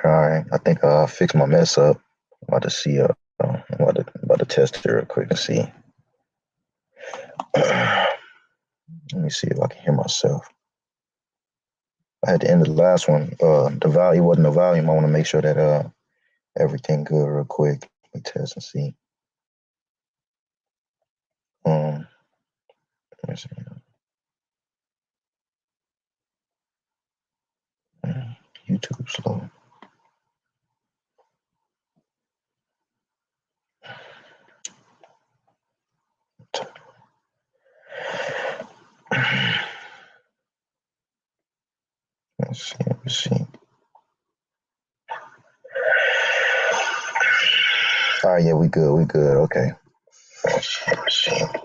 All right. I think I fixed my mess up. I'm about to see. I'm about to test it real quick and see. Let me see if I can hear myself. I had to end the last one. The volume wasn't the volume. I want to make sure that everything good real quick. Let me test and see. Let me see. YouTube slow. Let's see. Let me see. All right. Yeah, we good. We good. Okay.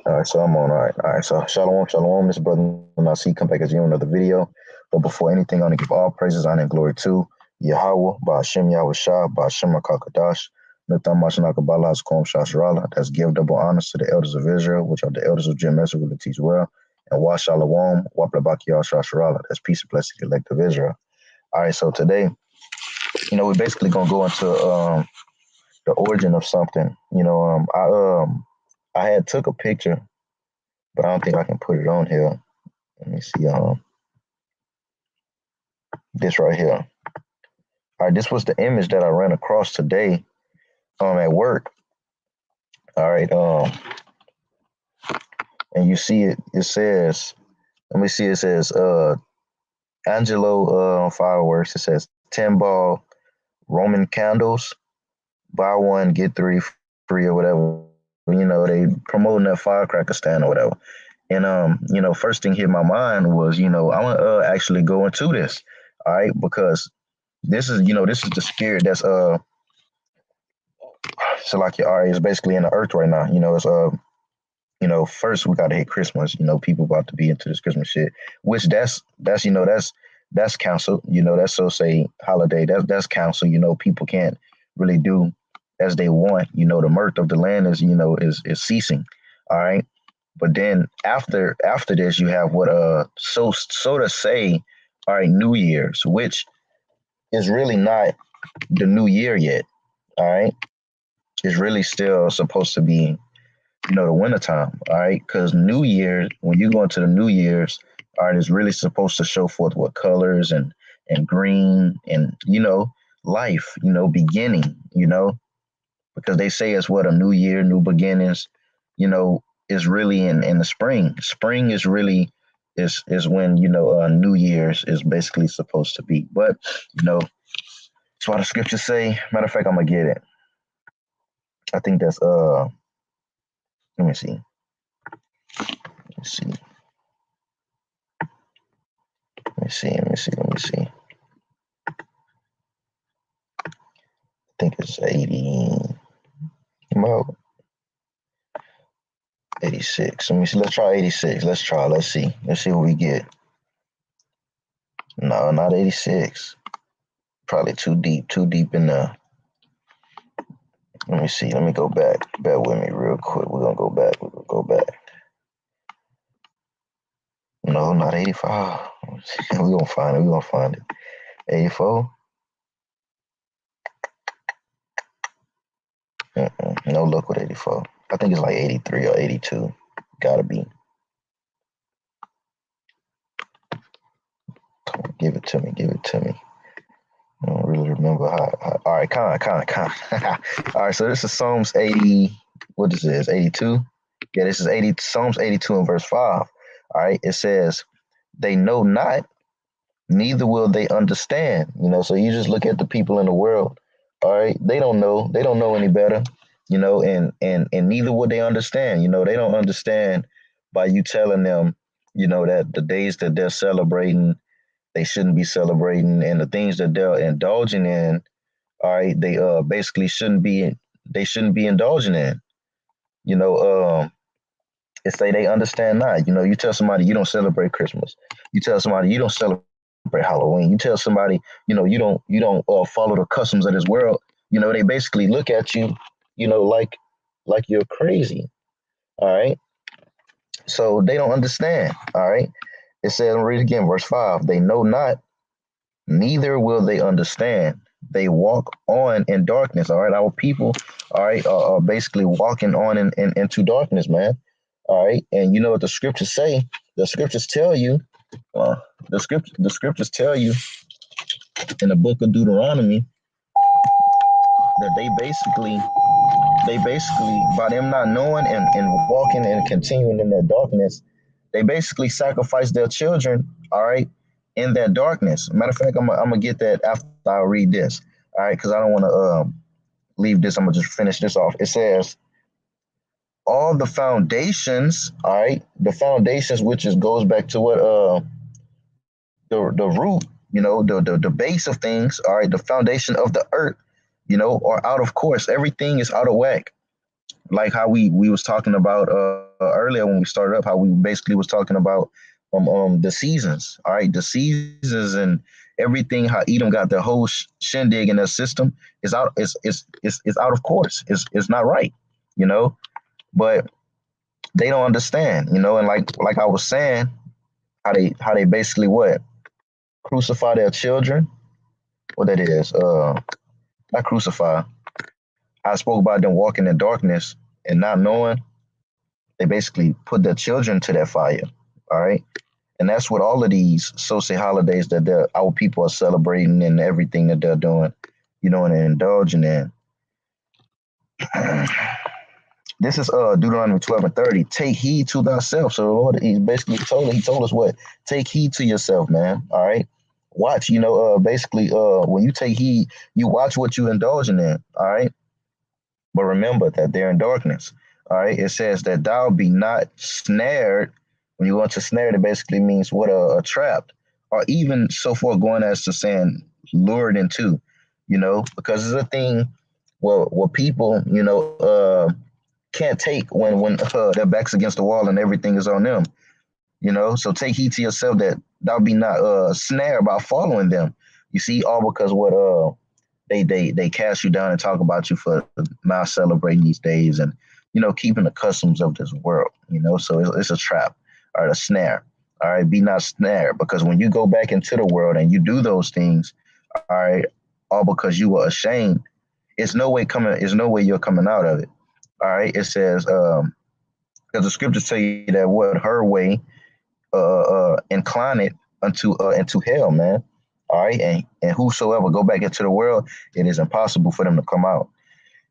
All right, so I'm on. All right. So shalom, this brother. And I see come back as you another video. But before anything, I want to give all praises, honor, and glory to Yahweh, Ba'ashem Yahweh Shah, Ba'ashem Rakakadash, Natham Mashanakabala, Kom Shasharala. That's give double honors to the elders of Israel, which are the elders of Jim Messer, will teach well. And Wa Shalom, Waplabakiyah Shasharala. That's peace and blessing to the elect of Israel. All right, so today, we're basically gonna go into the origin of something. I had took a picture, but I don't think I can put it on here. Let me see. This right here. All right, this was the image that I ran across today at work. All right, and you see it. It says, let me see. It says Angelo fireworks. It says 10 ball Roman candles, buy one get three free or whatever. They promoting that firecracker stand or whatever. And first thing hit my mind was, I want to actually go into this. All right, because this is the spirit that's so like your RA is basically in the earth right now. First we gotta hit Christmas. People about to be into this Christmas shit, which that's council. That's so say holiday. That's council. People can't really do as they want. The mirth of the land is ceasing. All right. But then after this, you have what so to say, all right, New Year's, which is really not the new year yet. All right. It's really still supposed to be, the wintertime. All right. Because New Year, when you go into the New Year's, all right, it's really supposed to show forth what colors and green and, life, beginning, because they say it's what a new year, new beginnings, is really in the spring. Spring is really is when, New Year's is basically supposed to be. But, that's why the scriptures say, matter of fact, I'm gonna get it. I think that's let me see. Let's see. Let me see. Let me see. Let me see. I think it's 80. Well, 86. Let me see. Let's try 86. Let's try. Let's see. Let's see what we get. No, not 86. Probably too deep in there. Let me see. Let me go back. Bear with me real quick. We're gonna go back. We're gonna go back. No, not 85. We're gonna find it. We're gonna find it. 84. No luck with 84. I think it's like 83 or 82. Gotta be. Give it to me. Give it to me. I don't really remember how. All right, con. All right, so this is Psalms 80. What is this? 82? Yeah, this is 80. Psalms 82 and verse 5. All right, it says, they know not, neither will they understand. So you just look at the people in the world. All right, they don't know. They don't know any better. And neither will they understand. They don't understand by you telling them, that the days that they're celebrating, they shouldn't be celebrating, and the things that they're indulging in, all right, they basically shouldn't be. They shouldn't be indulging in. You know, it's say they understand not. You tell somebody you don't celebrate Christmas. You tell somebody you don't celebrate Halloween. You tell somebody you don't follow the customs of this world. They basically look at you, like you're crazy. All right. So they don't understand. All right. It says, I'm read again, verse 5. They know not, neither will they understand. they walk on in darkness. All right, our people, all right, are basically walking on into darkness, man. All right, and you know what the scriptures say? The scriptures tell you, uh, the scriptures tell you in the book of Deuteronomy that they basically by them not knowing and walking and continuing in their darkness, they basically sacrifice their children, all right, in that darkness. Matter of fact, I'm gonna get that after I read this, all right, because I don't want to leave this. I'm gonna just finish this off. It says all the foundations, all right, the foundations, which is goes back to what the root, you know, the base of things, all right, the foundation of the earth, you know, are out of course. Everything is out of whack. Like how we was talking about earlier when we started up, how we basically was talking about the seasons, all right, the seasons and everything. How Edom got their whole shindig in their system is out. It's out of course. It's not right, you know. But they don't understand, you know. And like I was saying, how they basically what crucify their children. What that is, not crucify. I spoke about them walking in darkness and not knowing. They basically put their children to that fire. All right. And that's what all of these so-say holidays that our people are celebrating and everything that they're doing, you know, and indulging in. This is Deuteronomy 12:30. Take heed to thyself. So the Lord, he told us what? Take heed to yourself, man. All right. Watch, you know, basically when you take heed, you watch what you indulging in. All right. But remember that they're in darkness. All right. It says that thou be not snared. When you go into snared, it basically means what a trap, or even so far going as to saying lured into, you know, because it's a thing what people, you know, can't take when their back's against the wall and everything is on them, you know. So take heed to yourself that thou be not snared by following them. You see, all because what they cast you down and talk about you for not celebrating these days and, you know, keeping the customs of this world, you know. So it's a trap or a snare. All right, be not snared, because when you go back into the world and you do those things, all right, all because you were ashamed, it's no way you're coming out of it. All right, it says because the scriptures tell you that what her way incline it into hell, man. All right, and whosoever go back into the world, it is impossible for them to come out.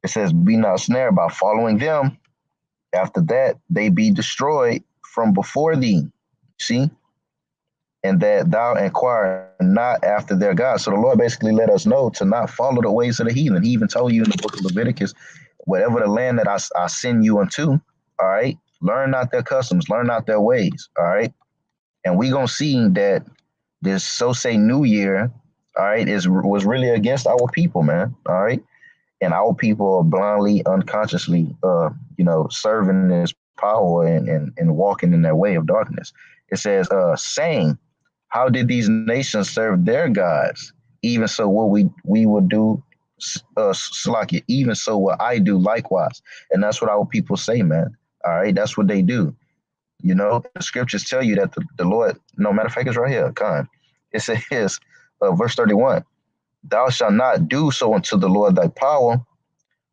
It says, be not snared by following them. After that, they be destroyed from before thee. See? And that thou inquire not after their God. So the Lord basically let us know to not follow the ways of the heathen. He even told you in the book of Leviticus, whatever the land that I send you unto, all right, learn not their customs, learn not their ways, all right? And we gonna see that this so-say new year, all right, was really against our people, man, all right? And our people are blindly, unconsciously, you know, serving this power and walking in their way of darkness. It says, saying, how did these nations serve their gods? Even so, what we would do, Slakia, even so, what I do likewise. And that's what our people say, man. All right, that's what they do. You know, the scriptures tell you that the Lord, no matter of fact, it's right here, Khan. It says, verse 31, thou shalt not do so unto the Lord thy power,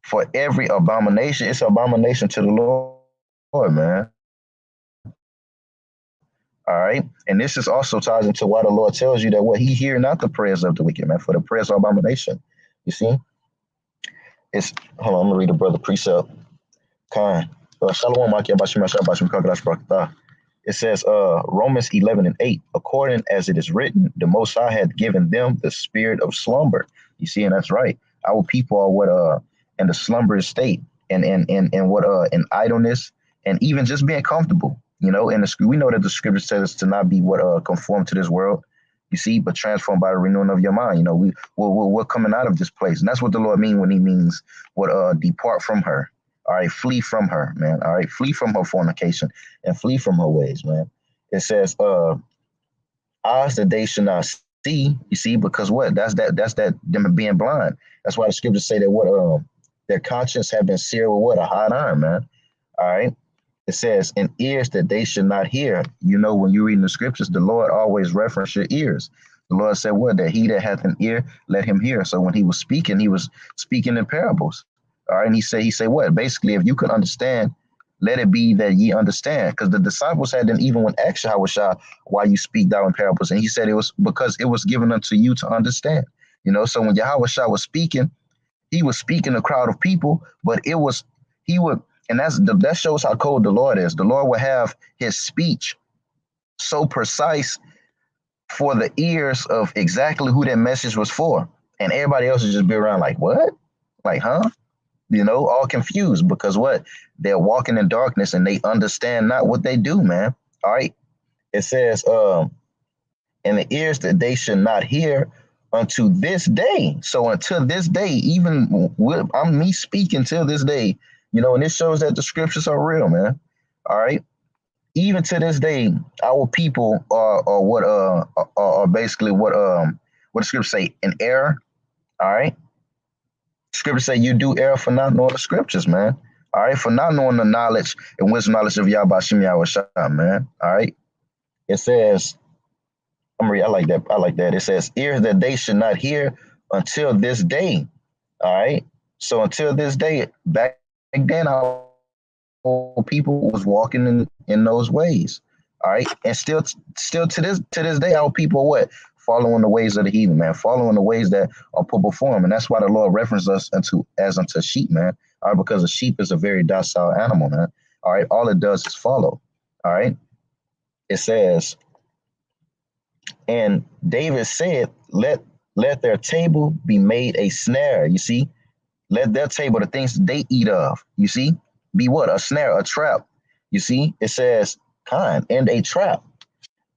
for every abomination, it's an abomination to the Lord, man. All right. And this is also ties into why the Lord tells you that what he hear not the prayers of the wicked, man, for the prayers of abomination. You see? It's hold on, I'm gonna read the brother precept. Khan. Shalom, it says Romans 11:8, according as it is written, the Most High had given them the spirit of slumber. You see, and that's right. Our people are what in the slumberous state and what in idleness and even just being comfortable. You know, and we know that the scripture says us to not be what conform to this world. You see, but transformed by the renewing of your mind. You know, we're coming out of this place, and that's what the Lord means when He means what depart from her. All right, flee from her, man. All right, flee from her fornication and flee from her ways, man. It says, eyes that they should not see, you see, because what? That's that them being blind. That's why the scriptures say that what their conscience have been seared with what? A hot iron, man. All right. It says, in ears that they should not hear. You know, when you're reading the scriptures, the Lord always reference your ears. The Lord said what? That he that hath an ear, let him hear. So when he was speaking in parables. All right. And he said what? Basically, if you could understand, let it be that ye understand. Because the disciples hadn't even when asked Yahushua, why you speak thou in parables. And he said it was because it was given unto you to understand. So when Yahushua was speaking, he was speaking a crowd of people, but he would, and that shows how cold the Lord is. The Lord would have his speech so precise for the ears of exactly who that message was for. And everybody else would just be around like, what? Like, huh? All confused because what? They're walking in darkness and they understand not what they do, man. All right. It says, in the ears that they should not hear unto this day. So until this day, even I'm me speaking till this day, and this shows that the scriptures are real, man. All right. Even to this day, our people are basically what the scriptures say, in error. All right. Scriptures say you do err for not knowing the scriptures, man. All right, for not knowing the knowledge and wisdom knowledge of Yahweh Shem Yahushua, man. All right. It says, I like that. I like that. It says, ears that they should not hear until this day. All right. So until this day, back then, our people was walking in those ways. All right. And still to this day, our people are what? Following the ways of the heathen, man, following the ways that are put before him. And that's why the Lord referenced us as unto sheep, man. All right, because a sheep is a very docile animal, man. All right, all it does is follow. All right. It says, and David said, let their table be made a snare. You see, let their table, the things they eat of, you see, be what? A snare, a trap. You see, it says and a trap.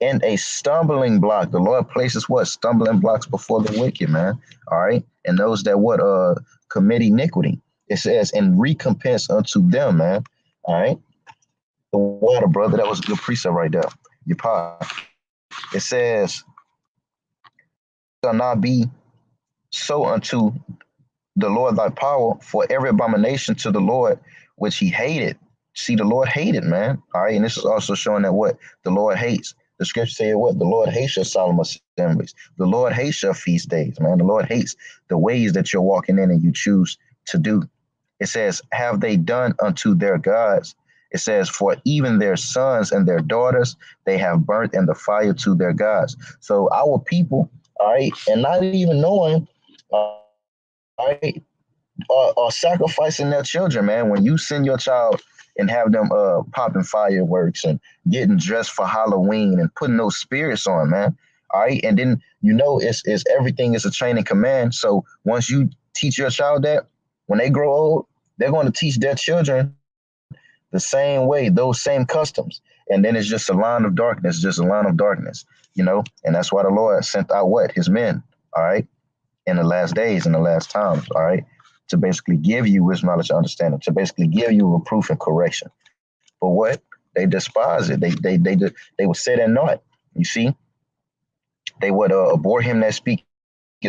And a stumbling block. The Lord places what? Stumbling blocks before the wicked, man. All right. And those that commit iniquity. It says, and recompense unto them, man. All right. The water, brother. That was a good precept right there. Your pot. It says, shall not be so unto the Lord thy power, for every abomination to the Lord which he hated. See, the Lord hated, man. All right. And this is also showing that what? The Lord hates. The scripture say what? The Lord hates your solemn assemblies. The Lord hates your feast days, man. The Lord hates the ways that you're walking in and you choose to do. It says, have they done unto their gods? It says, for even their sons and their daughters, they have burnt in the fire to their gods. So our people, all right, and not even knowing, all right, are sacrificing their children, man. When you send your child and have them popping fireworks and getting dressed for Halloween and putting those spirits on, man. All right. And then, it's everything is a training command. So once you teach your child that, when they grow old, they're going to teach their children the same way, those same customs. And then it's just a line of darkness, and that's why the Lord sent out what? His men. All right. In the last days, in the last times. All right. To basically give you wisdom, knowledge, and understanding, to basically give you reproof and correction. But what? They despise it. They would set at naught. You see? They would abhor him that speaketh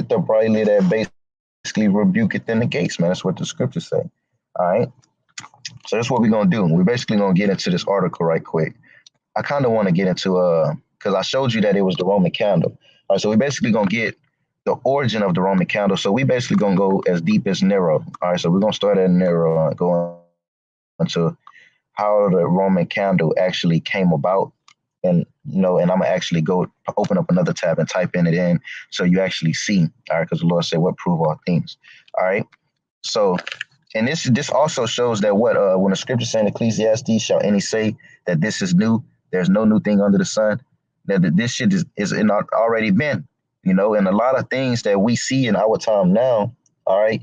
uprightly, that basically rebuketh in the gates, man. That's what the scriptures say. All right? So that's what we're going to do. We're basically going to get into this article right quick. I kind of want to get into, because I showed you that it was the Roman candle. All right, so we're basically going to get the origin of the Roman candle. So we basically going to go as deep as Nero. All right, so we're going to start at Nero, going into how the Roman candle actually came about. And, and I'm going to actually go open up another tab and type it in so you actually see. All right, because the Lord said, what prove all things. All right, so, and this also shows that when the scripture saying Ecclesiastes, shall any say that this is new, there's no new thing under the sun, that this shit is already been. And a lot of things that we see in our time now, all right,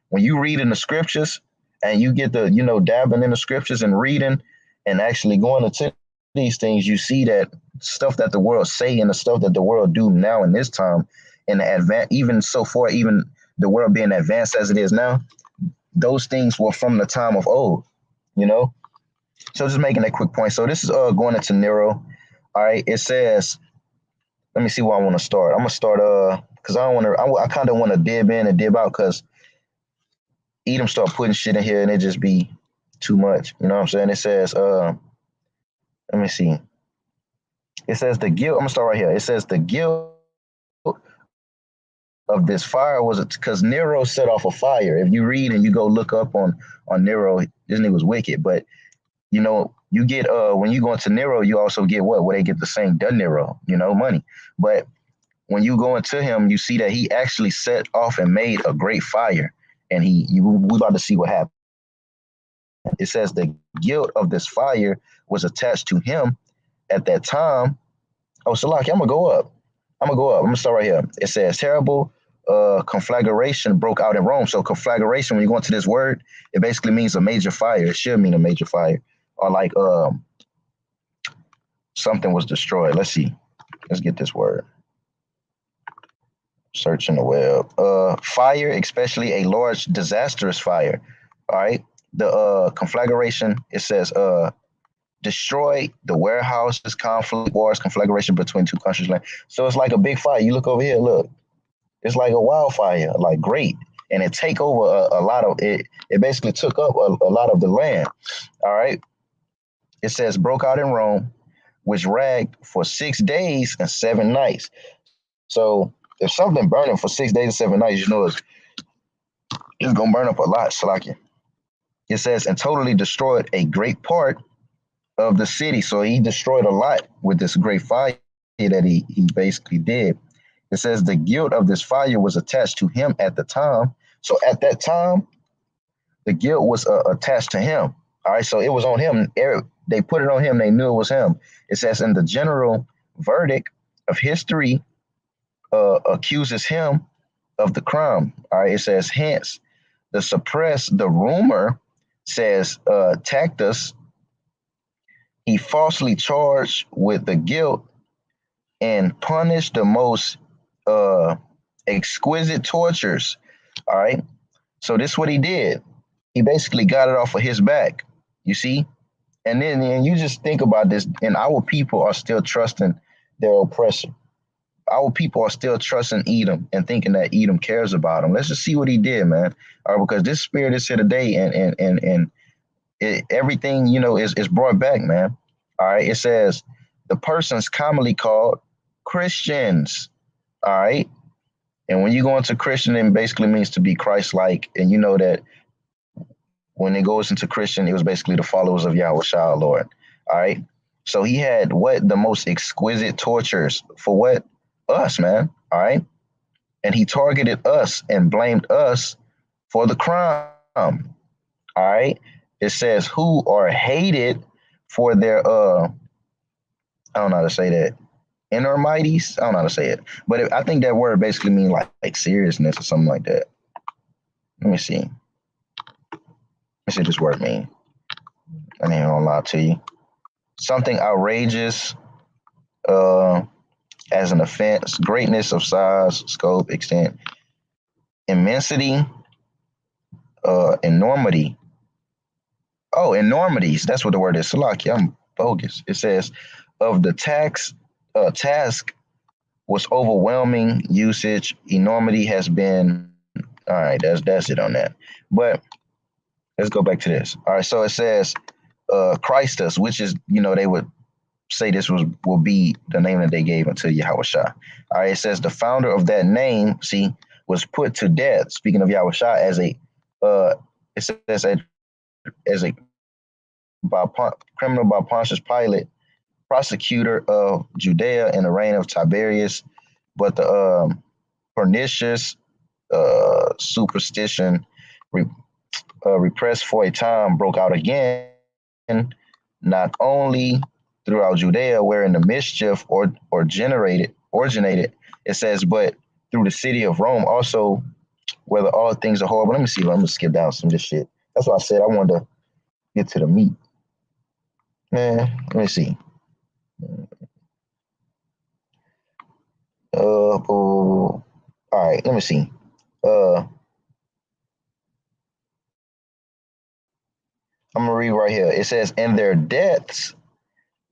when you read in the scriptures and you get the, dabbing in the scriptures and reading and actually going into these things, you see that stuff that the world say and the stuff that the world do now in this time, and even so far, even the world being advanced as it is now, those things were from the time of old, So just making that quick point. So this is going into Nero. All right, it says, let me see where I want to start. I'm gonna start because I kind of want to dib in and dib out because Edom start putting shit in here and it just be too much. You know what I'm saying? It says let me see. It says the guilt. I'm gonna start right here. It says the guilt of this fire was because Nero set off a fire. If you read and you go look up on Nero, this nigga was wicked. But you know, you get when you go into Nero, you also get what? Where they get the same De Niro, you know, money. But when you go into him, you see that he actually set off and made a great fire. And we about to see what happened. It says the guilt of this fire was attached to him at that time. Oh, Salaki, I'm gonna go up. I'm gonna start right here. It says terrible conflagration broke out in Rome. So conflagration, when you go into this word, it basically means a major fire. It should mean a major fire, or like something was destroyed. Let's see. Let's get this word. Searching the web. Fire, especially a large disastrous fire. All right. The conflagration, it says destroy the warehouses, conflict, wars, conflagration between two countries. So it's like a big fire. You look over here, look. It's like a wildfire, like great. And it take over a lot of it. It basically took up a lot of the land. All right. It says broke out in Rome, which ragged for 6 days and 7 nights. So if something burning for 6 days and 7 nights, you know it's gonna burn up a lot, Salaki. It says and totally destroyed a great part of the city. So he destroyed a lot with this great fire that he basically did. It says the guilt of this fire was attached to him at the time. So at that time, the guilt was attached to him. All right, so it was on him. They put it on him. They knew it was him. It says in the general verdict of history accuses him of the crime. All right, it says hence the rumor says Tacitus, he falsely charged with the guilt and punished the most exquisite tortures. All right. So this is what he did. He basically got it off of his back, you see? And then you just think about this, and our people are still trusting their oppressor. Our people are still trusting Edom and thinking that Edom cares about them. Let's just see what he did, man. All right, because this spirit is here today, and everything, you know, is brought back, man. All right. It says the persons commonly called Christians. All right. And when you go into Christian, it basically means to be Christ-like. And you know that when it goes into Christian, it was basically the followers of Yahweh Shah, Lord. All right. So he had what? The most exquisite tortures for what? Us, man. All right. And he targeted us and blamed us for the crime. All right. It says who are hated for their I don't know how to say that. Enormities. I don't know how to say it. But I think that word basically means like seriousness or something like that. Let me see. Let's see what this word mean. I ain't gonna lie to you. Something outrageous as an offense, greatness of size, scope, extent, immensity, enormity. Oh, enormities. That's what the word is. Salaki, I'm bogus. It says of the task was overwhelming usage. Enormity has been all right. That's it on that. But let's go back to this. All right. So it says Christus, which is, you know, they would say this will be the name that they gave unto Yahweh Shah. All right. It says the founder of that name, see, was put to death. Speaking of Yahweh Shah, as a it says as a criminal by Pontius Pilate, prosecutor of Judea in the reign of Tiberius, but the pernicious superstition repressed for a time broke out again, not only throughout Judea, wherein the mischief originated, it says, but through the city of Rome also, whether all things are horrible. Let me see. I'm gonna skip down some of this shit. That's why I said I wanted to get to the meat. Man, let me see. All right, let me see. I'm gonna read right here. It says, "In their deaths,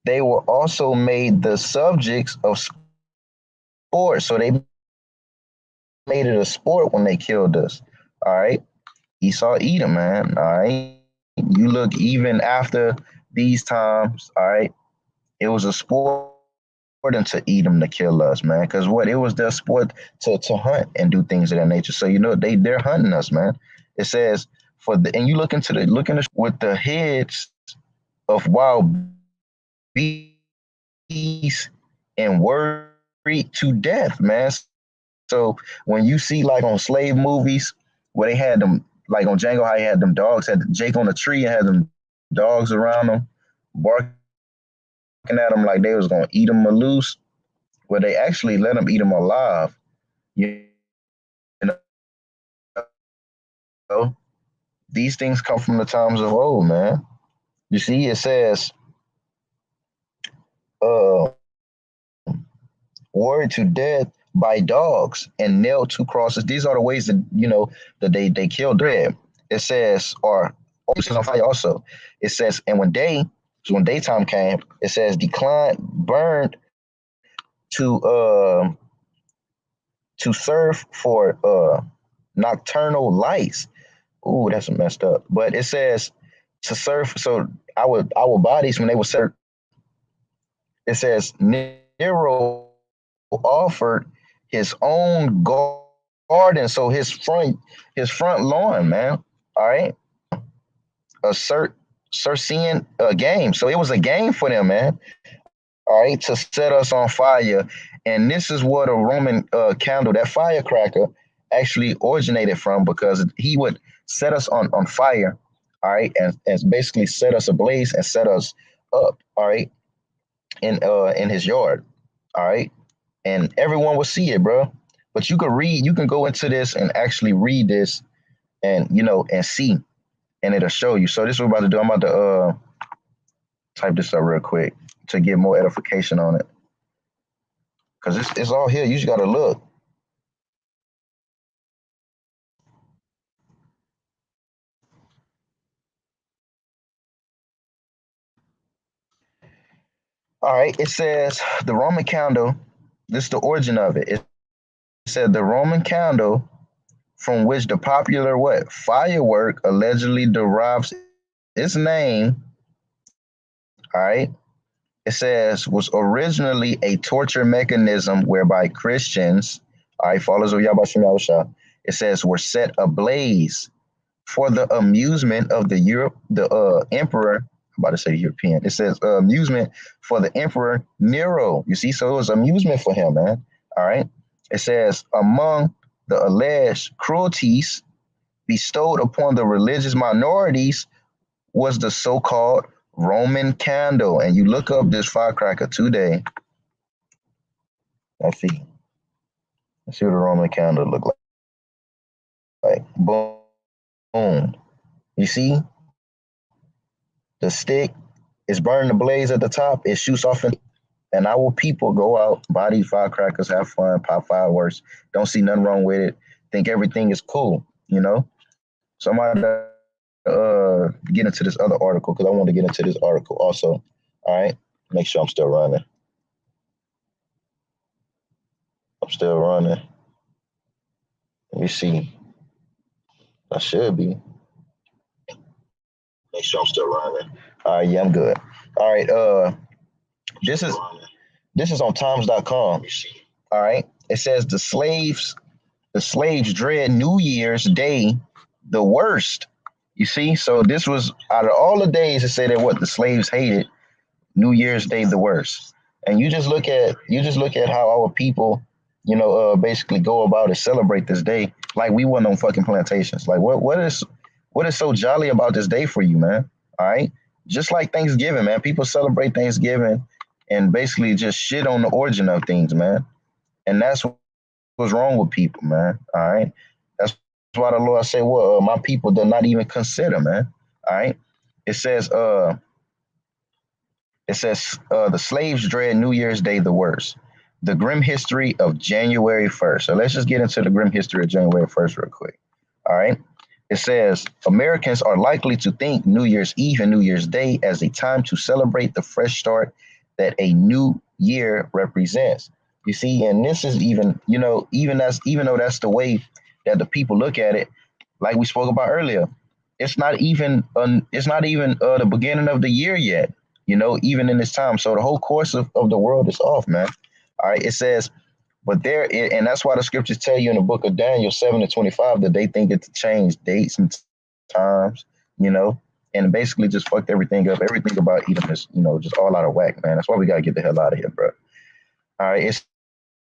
they were also made the subjects of sport." So they made it a sport when they killed us. All right, Esau Edom, man. All right, you look even after these times. All right, it was a sport them to eat them to kill us, man. Because what it was their sport to hunt and do things of that nature. So they're hunting us, man. It says and you look into with the heads of wild beasts and worried to death, man. So when you see like on slave movies where they had them, like on Django, how he had them dogs, had Jake on the tree and had them dogs around them, barking at them like they was gonna eat them loose, where they actually let them eat them alive. You know, these things come from the times of old, man. You see, it says, uh, worried to death by dogs and nailed to crosses. These are the ways that that they killed dread. It says, or on fire also. It says, and when daytime came, it says decline burned to serve for nocturnal lights. Ooh, that's messed up. But it says to serve. So our bodies when they were served. It says Nero offered his own garden, so his front lawn, man. All right, a Circean game. So it was a game for them, man. All right, to set us on fire, and this is what a Roman candle, that firecracker, actually originated from, because he would set us on fire. All right, and basically set us ablaze and set us up. All right, in his yard. All right, and everyone will see it, bro. But you can go into this and actually read this, and and see, and it'll show you. So this is what we're about to do. I'm about to type this up real quick to get more edification on it, because it's all here. You just gotta look. All right, it says the Roman candle. This is the origin of it. It said the Roman candle, from which the popular firework allegedly derives its name. All right. It says was originally a torture mechanism whereby Christians, all right, followers of Yahweh Shah, it says were set ablaze for the amusement of the emperor. I'm about to say European. It says amusement for the emperor Nero. You see, so it was amusement for him, man. All right. It says among the alleged cruelties bestowed upon the religious minorities was the so-called Roman candle. And you look up this firecracker today. Let's see. Let's see what a Roman candle look like. Boom. Boom. You see? The stick is burning the blaze at the top. It shoots off, and our people go out, buy these firecrackers, have fun, pop fireworks. Don't see nothing wrong with it. Think everything is cool, So I'm about to get into this other article, because I want to get into this article also. All right. Make sure I'm still running. I'm still running. Let me see. I should be. Make sure I'm still running. All right, yeah, I'm good. All right, this is on times.com. All right. It says the slaves dread New Year's Day the worst. You see? So this was out of all the days it said that what the slaves hated, New Year's Day the worst. And you just look at how our people, basically go about and celebrate this day like we weren't on fucking plantations. Like what is so jolly about this day for you, man? All right. Just like Thanksgiving, man. People celebrate Thanksgiving and basically just shit on the origin of things, man. And that's what's wrong with people, man. All right. That's why the Lord say, well, my people do not even consider, man. All right. It says, the slaves dread New Year's Day the worst. The grim history of January 1st. So let's just get into the grim history of January 1st real quick. All right. It says Americans are likely to think New Year's Eve and New Year's Day as a time to celebrate the fresh start that a new year represents. You see, and this is even though that's the way that the people look at it, like we spoke about earlier, it's not even the beginning of the year yet. even in this time. So the whole course of the world is off, man. All right. It says, but and that's why the scriptures tell you in the book of Daniel 7:25 that they think it to change dates and times, you know, and basically just fucked everything up. Everything about Edom is, just all out of whack, man. That's why we got to get the hell out of here, bro. All right. It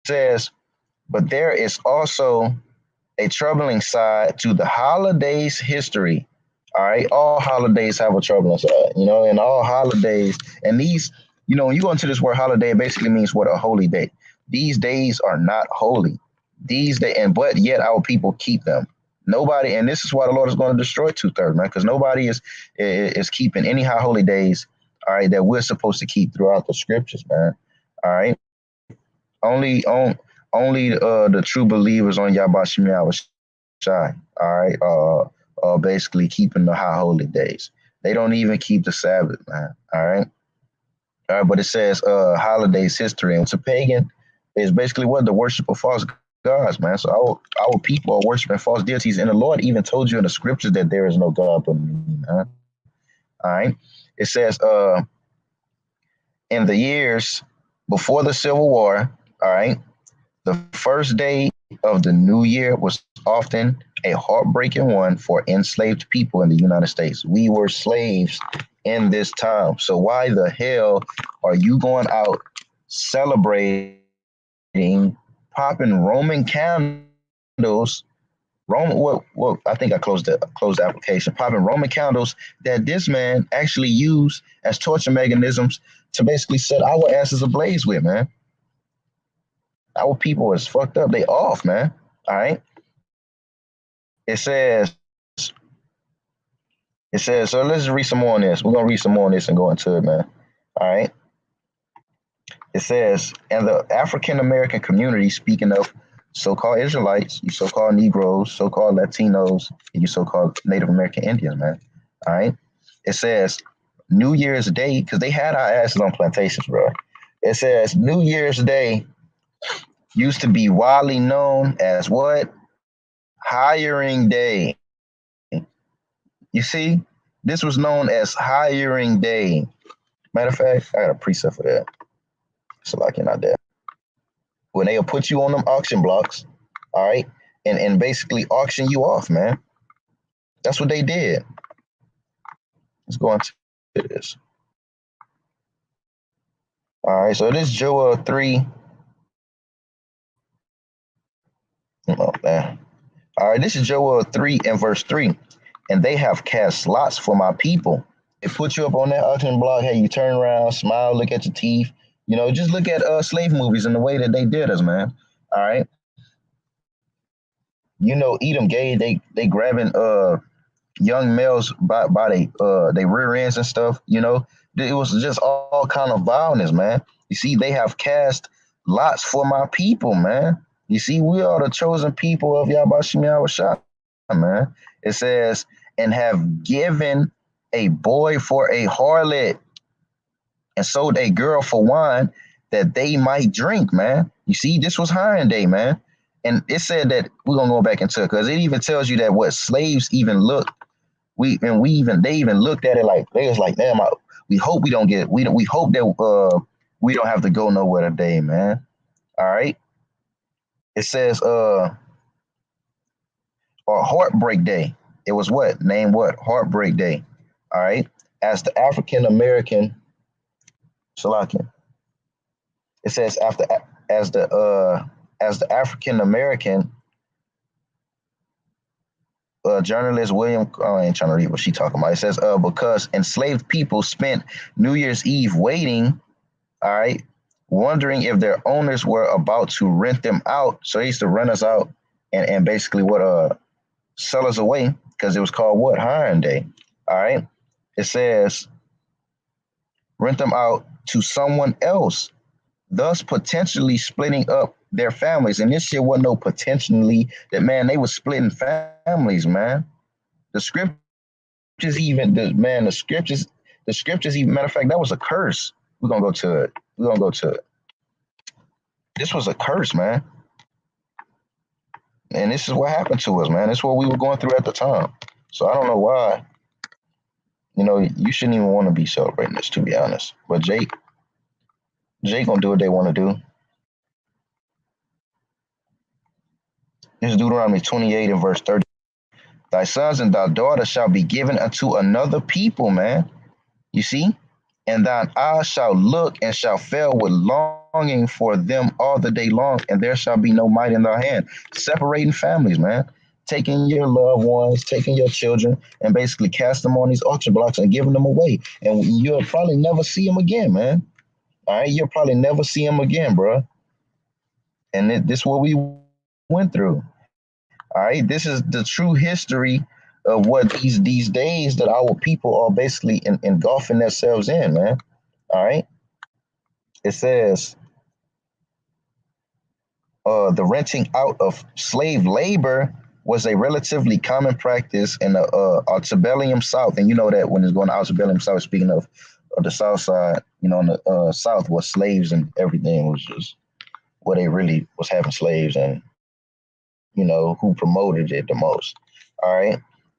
says, but there is also a troubling side to the holidays history. All right. All holidays have a troubling side, and all holidays, and these, when you go into this word holiday, it basically means what? A holy day. These days are not holy. But yet our people keep them. Nobody, and this is why the Lord is going to destroy 2/3, man, because nobody is keeping any high holy days, all right, that we're supposed to keep throughout the scriptures, man. All right. Only the true believers on Yahbashim Yahushai, all right, basically keeping the high holy days. They don't even keep the Sabbath, man. All right. All right, but it says holidays history, and it's a pagan is basically what? The worship of false gods, man. So our people are worshiping false deities, and the Lord even told you in the scriptures that there is no God but me, man. All right. It says in the years before the Civil War, all right, the first day of the new year was often a heartbreaking one for enslaved people in the United States. We were slaves in this time. So why the hell are you going out celebrating, popping Roman candles? I think I closed the application. Popping Roman candles that this man actually used as torture mechanisms to basically set our asses ablaze with, man. Our people is fucked up. They off, man. All right. It says, so let's read some more on this. We're going to read some more on this and go into it, man. All right. It says, and the African-American community, speaking of so-called Israelites, you so-called Negroes, so-called Latinos, and you so-called Native American Indians, man. All right. It says New Year's Day, because they had our asses on plantations, bro. It says New Year's Day used to be widely known as what? Hiring Day. You see, this was known as Hiring Day. Matter of fact, I got a preset for that. So like you're not there. When they'll put you on them auction blocks, all right, and basically auction you off, man. That's what they did. Let's go into this. All right, so this Joel 3. Oh, man. All right, this is Joel 3 and verse 3. And they have cast lots for my people. They put you up on that auction block. Hey, you turn around, smile, look at your teeth. Just look at slave movies and the way that they did us, man. All right. Edom gay, they grabbing young males by they rear ends and stuff. It was just all kind of violence, man. You see, they have cast lots for my people, man. You see, we are the chosen people of Yahbashim Yahushua, man. It says, and have given a boy for a harlot and sold a girl for wine that they might drink, man. You see, this was hiring day, man. And it said that we're gonna go back into it because it even tells you that what slaves even look. They even looked at it like they was like, damn, we hope we don't get we hope that we don't have to go nowhere today, man. All right. It says or Heartbreak Day. It was what? Name what? Heartbreak Day. All right. As the African American Salakia. It says as the African American journalist William, I ain't trying to read what she talking about. It says because enslaved people spent New Year's Eve waiting, all right, wondering if their owners were about to rent them out. So they used to rent us out and basically sell us away because it was called what? Hiring Day. All right. It says rent them out to someone else, thus potentially splitting up their families. And this shit wasn't no potentially that, man, they were splitting families, man. The scriptures even, the scriptures even, matter of fact, that was a curse. We're going to go to it. This was a curse, man. And this is what happened to us, man. This is what we were going through at the time. So I don't know why, You shouldn't even want to be celebrating this, to be honest. But Jake gonna do what they want to do. This is Deuteronomy 28 and verse 30. Thy sons and thy daughters shall be given unto another people, man. You see? And thine eyes shall look and shall fail with longing for them all the day long, and there shall be no might in thy hand. Separating families, man. Taking your loved ones, taking your children, and basically cast them on these auction blocks and giving them away. And you'll probably never see them again, man. All right, you'll probably never see them again, bro. And this is what we went through. All right, this is the true history of what these days that our people are basically engulfing themselves in, man. All right, it says the renting out of slave labor was a relatively common practice in the antebellum South, and you know that when it's going to antebellum South, speaking of the South side, in the South was slaves and everything was just where they really was having slaves and who promoted it the most. All right.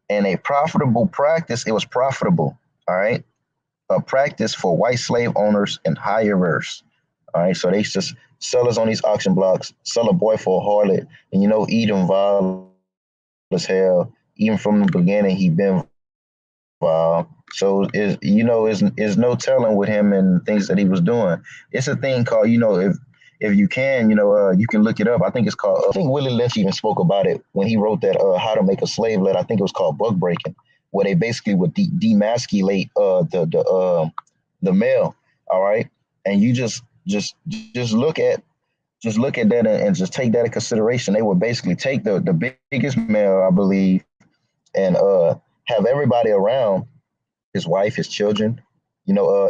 And a profitable practice, it was profitable. All right. A practice for white slave owners and hirers. All right. So they just sell us on these auction blocks, sell a boy for a harlot, and eat him vile as hell. Even from the beginning, he been vile. So is no telling with him and things that he was doing. It's a thing called, if you can, you can look it up. I think it's called, I think Willie Lynch even spoke about it when he wrote that How to Make a Slave Letter. I think it was called Buck Breaking, where they basically would demasculate the male. All right. And you just look at that and just take that in consideration. They would basically take the biggest male, I believe, and have everybody around, his wife, his children,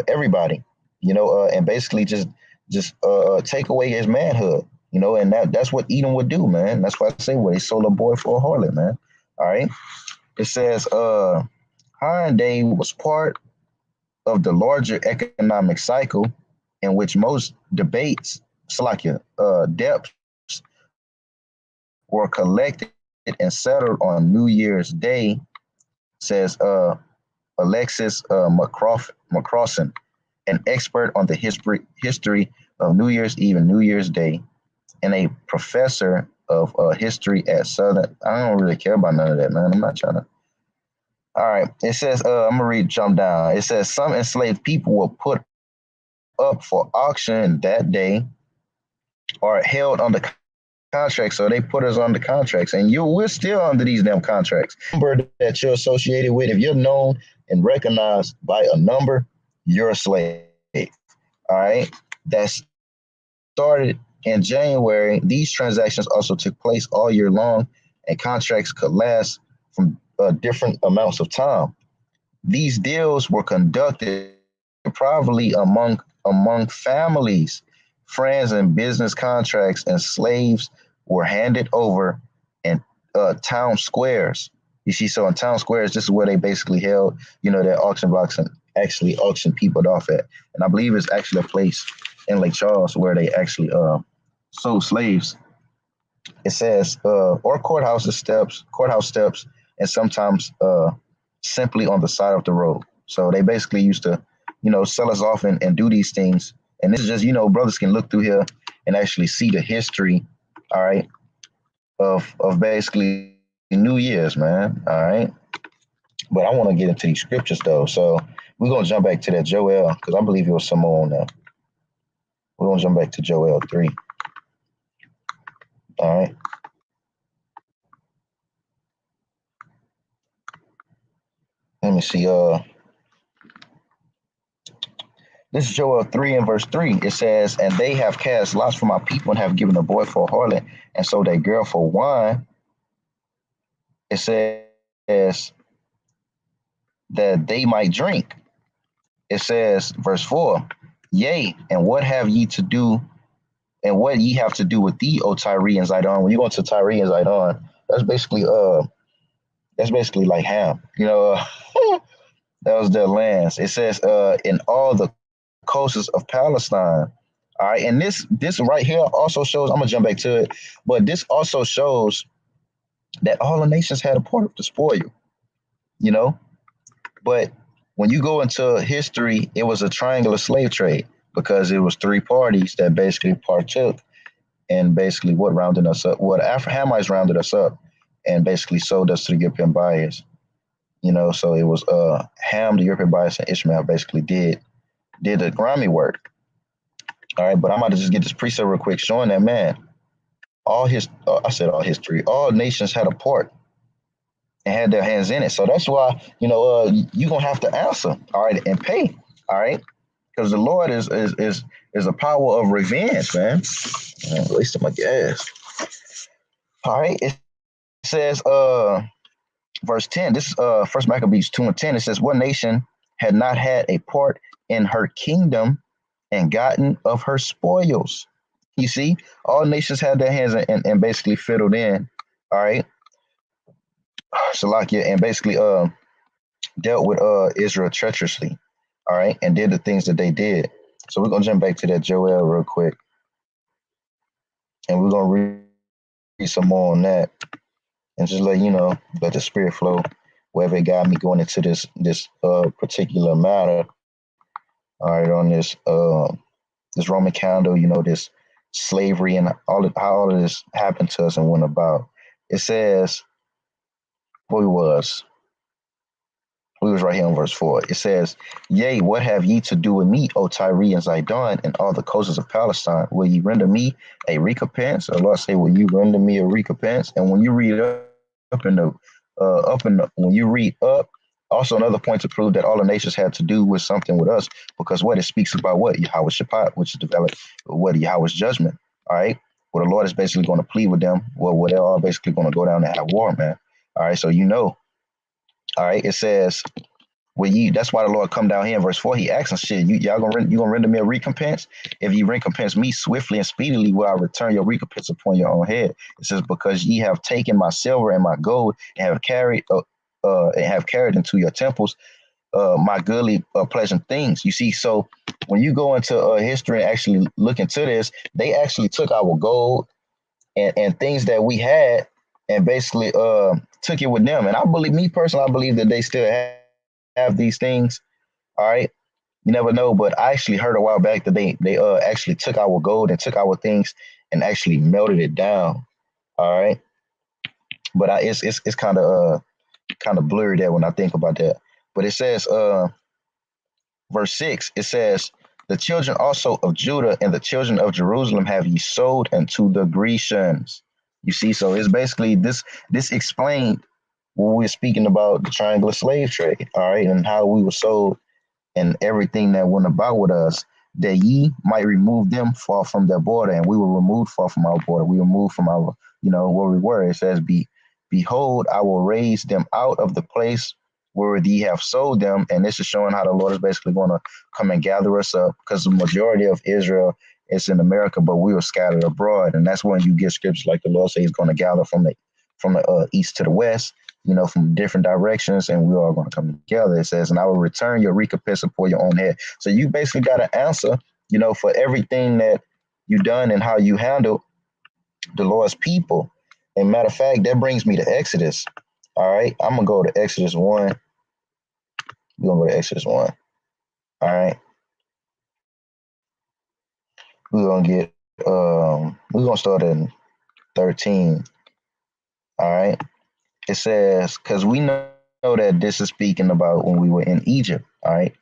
everybody, and basically just take away his manhood, and that's what Edom would do, man. That's why I say, well, they sold a boy for a harlot, man. All right. It says Hyundai was part of the larger economic cycle in which most debates, debts were collected and settled on New Year's Day, says Alexis McCrossan, an expert on the history of New Year's Eve and New Year's Day, and a professor of history at Southern. I don't really care about none of that, man. I'm not trying to. All right. It says, I'm going to jump down. It says some enslaved people were put up for auction that day or held under contracts. So they put us under contracts, and we're still under these damn contracts. Number that you're associated with, if you're known and recognized by a number, you're a slave. All right. That's started in January. These transactions also took place all year long, and contracts could last from different amounts of time. These deals were conducted probably among families, friends, and business contracts, and slaves were handed over in town squares. You see, so in town squares, this is where they basically held, their auction blocks and actually auctioned people off at. And I believe it's actually a place in Lake Charles where they actually sold slaves. It says, or courthouse steps, and sometimes simply on the side of the road. So they basically used to, sell us off and do these things. And this is just, brothers can look through here and actually see the history, all right, of basically New Year's, man, all right? But I want to get into these scriptures, though. So we're going to jump back to that Joel, because I believe it was some more on that. We're going to jump back to Joel 3. All right. Let me see. This is Joel 3 and verse 3. It says, and they have cast lots for my people and have given a boy for a harlot and sold a girl for wine. It says that they might drink. It says, verse 4, yea, and what have ye to do, and what ye have to do with thee, O Tyre and Zidon? When you go to Tyre and Zidon, that's basically like Ham. That was their lands. It says in all the coasts of Palestine. All right, and this right here also shows, I'm gonna jump back to it, but this also shows that all the nations had a part of the spoil, But when you go into history, it was a triangular slave trade because it was three parties that basically partook and basically what rounded us up, what Hamites rounded us up and basically sold us to the European buyers. So it was Ham, the European buyers, and Ishmael basically did the grimy work. All right, but I'm about to just get this precept real quick, showing that man, I said all history, all nations had a part and had their hands in it. So that's why you're gonna have to answer, all right, and pay, all right, because the Lord is a power of revenge, man. I'm wasting my gas. All right, it says verse 10. This is First Maccabees 2:10. It says, "What nation had not had a part in her kingdom and gotten of her spoils?" You see, all nations had their hands and basically fiddled in. All right, Salakia, and basically dealt with Israel treacherously. All right, and did the things that they did. So we're gonna jump back to that Joel real quick, and we're gonna read some more on that, and just let the spirit flow wherever it got me going into this particular matter. All right, on this Roman candle, this slavery and how all of this happened to us and went about. It says what we was right here on verse 4. It says, "Yea, what have ye to do with me, O Tyre and Zidon, and all the coasts of Palestine? Will ye render me a recompense?" The Lord say, "Will you render me a recompense?" And when you read when you read up, also another point to prove that all the nations had to do with something with us, because what it speaks about what Yahweh Shabbat, which is developed what Yahweh's judgment. All right, well the Lord is basically going to plead with them. Well, they're all basically going to go down and have war, man. All right, so all right, it says, that's why the Lord come down here in verse 4. He asks them, shit, y'all gonna render me a recompense? If you recompense me swiftly and speedily, will I return your recompense upon your own head? It says, because ye have taken my silver and my gold and have carried into your temples my goodly pleasant things. You see, so when you go into history and actually look into this, they actually took our gold and things that we had and basically took it with them. And I believe that they still have these things. All right. You never know, but I actually heard a while back that they actually took our gold and took our things and actually melted it down. All right. But it's kind of blurry there when I think about that. But it says verse 6, it says, "The children also of Judah and the children of Jerusalem have ye sold unto the Grecians." You see, so it's basically this explained when we were speaking about the triangular slave trade, all right, and how we were sold and everything that went about with us, that ye might remove them far from their border, and we were removed far from our border. We were moved from our, where we were. It says, behold, I will raise them out of the place where ye have sold them. And this is showing how the Lord is basically going to come and gather us up, because the majority of Israel is in America, but we were scattered abroad. And that's when you get scriptures like the Lord says he's going to gather from the east to the west, from different directions, and we're all going to come together. It says, "And I will return your recompense upon your own head." So you basically got to answer, for everything that you done and how you handled the Lord's people. And matter of fact, that brings me to Exodus. All right, I'm gonna go to Exodus 1. We're gonna go to Exodus 1. All right, we're gonna get we're gonna start in 13. All right, it says, because we know that this is speaking about when we were in Egypt. All right,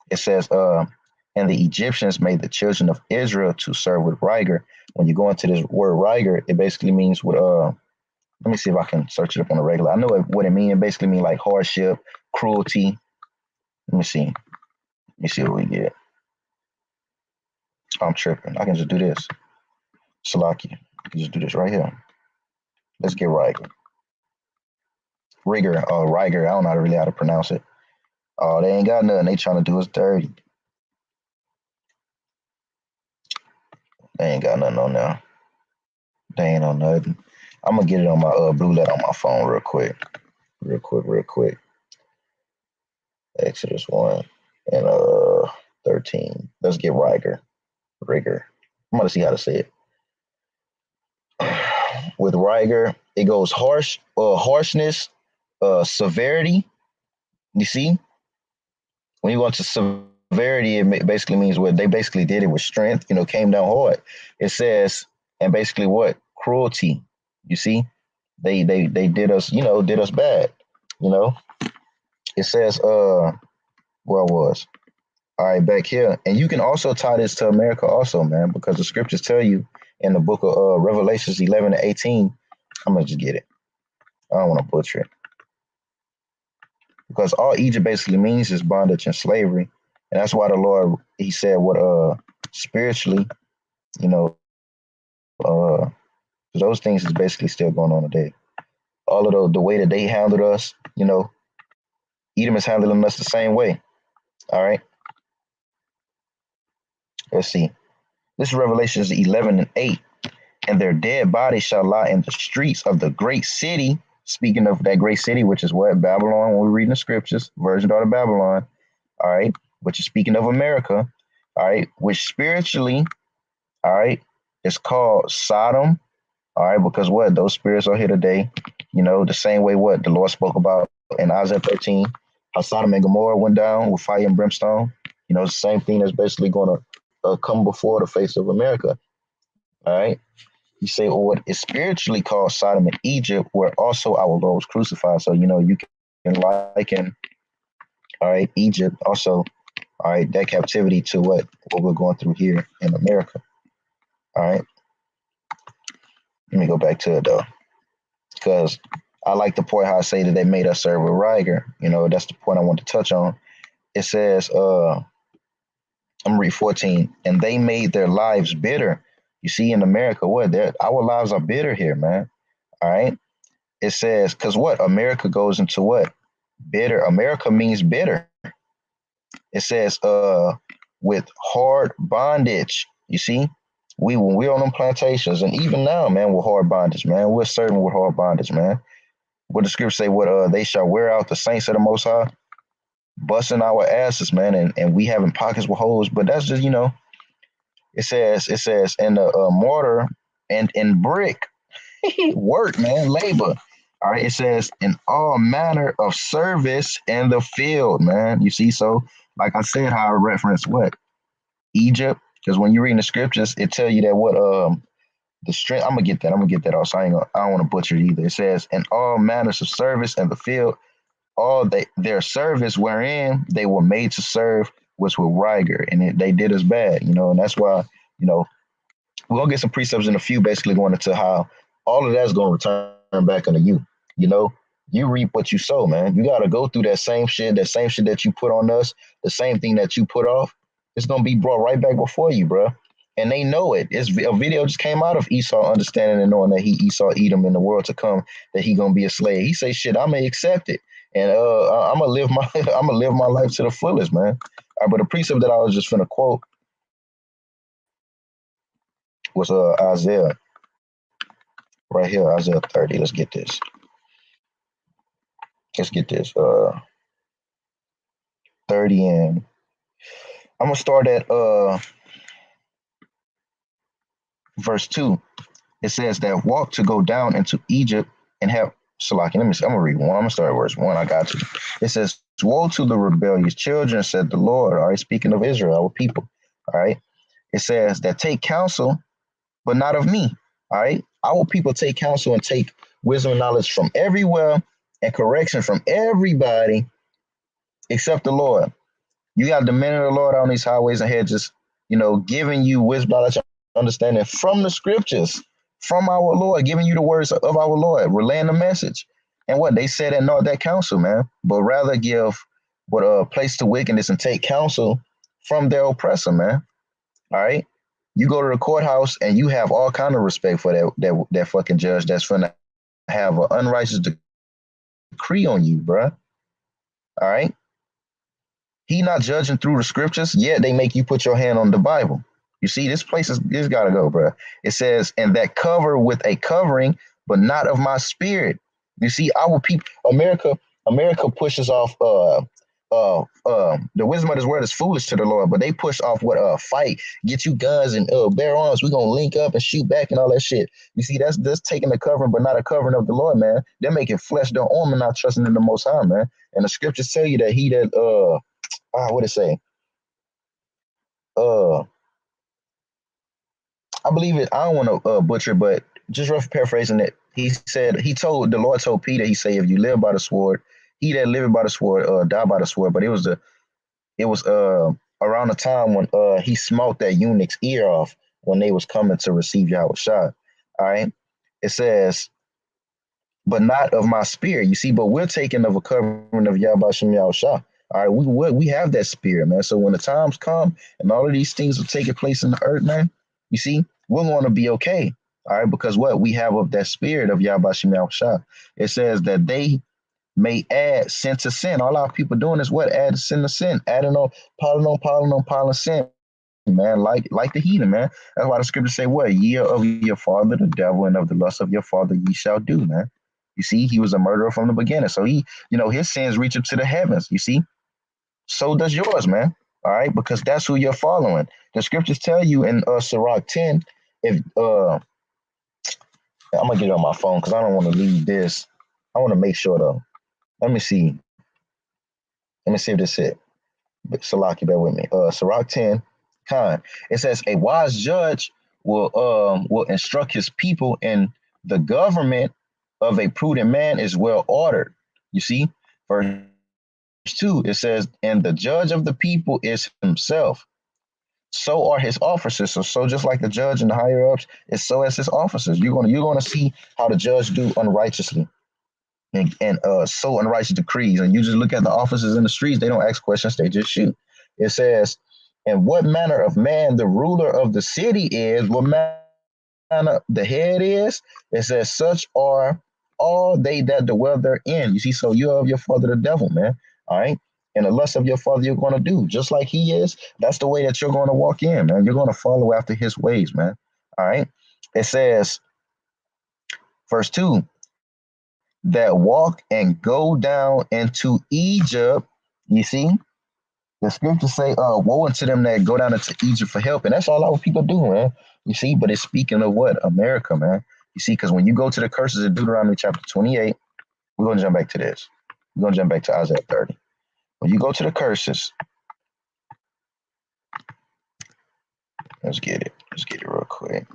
it says, "And the Egyptians made the children of Israel to serve with rigor." When you go into this word rigor, it basically means with let me see if I can search it up on the regular. I know what it means. It basically means like hardship, cruelty. Let me see. Let me see what we get. I'm tripping. I can just do this. Salaki. I can just do this right here. Let's get rigor. Rigor, rigor. I don't know really how to pronounce it. Oh, they ain't got nothing. They trying to do us dirty. They ain't got nothing on there. They ain't on nothing. I'm gonna get it on my blue letter on my phone real quick. Real quick. Exodus 1 and 13. Let's get rigor. I'm gonna see how to say it. With rigor, it goes harshness, severity. You see? When you go into severity, it basically means what they basically did it with strength, came down hard. It says, and basically what? Cruelty. You see? They did us, did us bad. You know? It says, where I was. All right, back here. And you can also tie this to America also, man, because the scriptures tell you in the book of Revelations 11 to 18. I'm going to just get it. I don't want to butcher it. Because all Egypt basically means is bondage and slavery. And that's why the Lord, he said what spiritually, those things is basically still going on today. All of the way that they handled us, Edom is handling us the same way. All right. Let's see. This is Revelations 11 and 8. And their dead bodies shall lie in the streets of the great city. Speaking of that great city, which is what? Babylon, when we're reading the scriptures, virgin daughter Babylon. All right. Which is speaking of America. All right. Which spiritually, all right, is called Sodom. All right. Because what? Those spirits are here today. The same way what the Lord spoke about in Isaiah 13, how Sodom and Gomorrah went down with fire and brimstone. The same thing that's basically going to come before the face of America. All right. You say, well, what is spiritually called Sodom and Egypt, where also our Lord was crucified. So, you can liken, all right, Egypt also, all right, that captivity to what we're going through here in America. All right. Let me go back to it, though, because I like the point how I say that they made us serve with Riger. That's the point I want to touch on. It says, I'm going to read 14, and they made their lives bitter. You see, in America, what? Our lives are bitter here, man. All right. It says, because what? America goes into what? Bitter. America means bitter. It says, with hard bondage. You see, when we're on them plantations, and even now, man, with hard bondage, man, we're serving with hard bondage, man. What the scripture say? What they shall wear out the saints of the Most High, busting our asses, man, and we having pockets with holes. But that's just, It says, and the mortar and in brick work, man, labor. All right. It says in all manner of service in the field, man. You see, so like I said, how I reference what? Egypt, because when you're reading the scriptures, it tell you that what the strength. I'm gonna get that also. I don't want to butcher it either. It says in all manners of service in the field, all their service wherein they were made to serve was with rigor, and they did us bad, and that's why, we're gonna get some precepts in a few, basically going into how all of that's gonna return back into you. You reap what you sow, man. You gotta go through that same shit that you put on us, the same thing that you put off. It's gonna be brought right back before you, bro. And they know it. It's a video just came out of Esau understanding and knowing that Esau Edom in the world to come, that he gonna be a slave. He say, shit, I may accept it, and I'm gonna live my life to the fullest, man. All right, but the precept that I was just finna quote was Isaiah right here, Isaiah 30. Let's get this. 30, and I'm gonna start at verse 2. It says that walk to go down into Egypt and have Salaki. Let me see. I'm gonna read one. I'm gonna start at verse 1. I got you. It says, woe to the rebellious children, said the Lord. All right, speaking of Israel, our people. All right. It says that take counsel, but not of me. All right. Our people take counsel and take wisdom and knowledge from everywhere and correction from everybody except the Lord. You got the men of the Lord on these highways and hedges, giving you wisdom, knowledge, understanding from the scriptures, from our Lord, giving you the words of our Lord, relaying the message. And what they said and not that counsel, man, but rather give what a place to wickedness and take counsel from their oppressor, man. All right. You go to the courthouse and you have all kind of respect for that fucking judge that's finna have an unrighteous decree on you, bruh. All right. He not judging through the scriptures, yet they make you put your hand on the Bible. You see, this gotta go, bro. It says, and that cover with a covering, but not of my spirit. You see, our people, America pushes off the wisdom of this word is foolish to the Lord, but they push off what fight, get you guns and bear arms. We're gonna link up and shoot back and all that shit. You see, that's taking the covering, but not a covering of the Lord, man. They're making flesh their arm and not trusting in the Most High, man. And the scriptures tell you that he that what it say? Uh, I believe it. I don't want to butcher, but just rough paraphrasing it. He said the Lord told Peter. He said, "If you live by the sword, he that liveth by the sword, die by the sword." But it was around the time when he smote that eunuch's ear off when they was coming to receive Yahweh Shah. All right. It says, but not of my spirit. You see, but we're taking of a covering of Yahweh Shem Yahweh Shah. All right, we have that spirit, man. So when the times come and all of these things are taking place in the earth, man, you see, we're going to be okay. All right, because what we have of that spirit of Yahweh Shem Yahweh Shah. It says that they may add sin to sin. All our people doing is what? Add sin to sin, adding on sin, man, like the heathen, man. That's why the scriptures say, what? Ye of your father the devil, and of the lust of your father ye shall do, man. You see, he was a murderer from the beginning. So his sins reach up to the heavens, you see. So does yours, man. All right, because that's who you're following. The scriptures tell you in Sirach 10, if I'm gonna get it on my phone because I don't want to leave this. I want to make sure though. Let me see. Let me see if this is it. Salaki, bear with me. Sirach 10, Khan. It says a wise judge will instruct his people, and the government of a prudent man is well ordered. You see, verse 2, it says, and the judge of the people is himself. So are his officers. So just like the judge and the higher ups, it's so as his officers. You're gonna see how the judge do unrighteously and so unrighteous decrees. And you just look at the officers in the streets, they don't ask questions, they just shoot. It says, and what manner of man the ruler of the city is, what manner the head is, it says, such are all they that dwell therein. You see, so you're of your father the devil, man. All right. And the lust of your father you're going to do just like he is. That's the way that you're going to walk in, man. You're going to follow after his ways, man. All right. It says, verse 2, that walk and go down into Egypt. You see, the scriptures say, woe unto them that go down into Egypt for help. And that's all our people do, man. You see, but it's speaking of what? America, man. You see, because when you go to the curses in Deuteronomy chapter 28, we're going to jump back to this. We're going to jump back to Isaiah 30. When you go to the curses, let's get it. Let's get it real quick.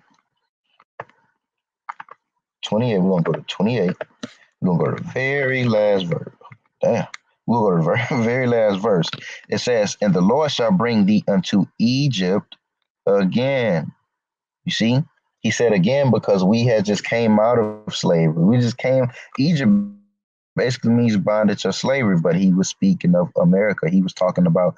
28, we're going to go to 28. We're going to go to the very last verse. Damn. We'll go to the very last verse. It says, and the Lord shall bring thee unto Egypt again. You see, he said again because we had just came out of slavery. We just came. Egypt basically means bondage or slavery, but he was speaking of America. He was talking about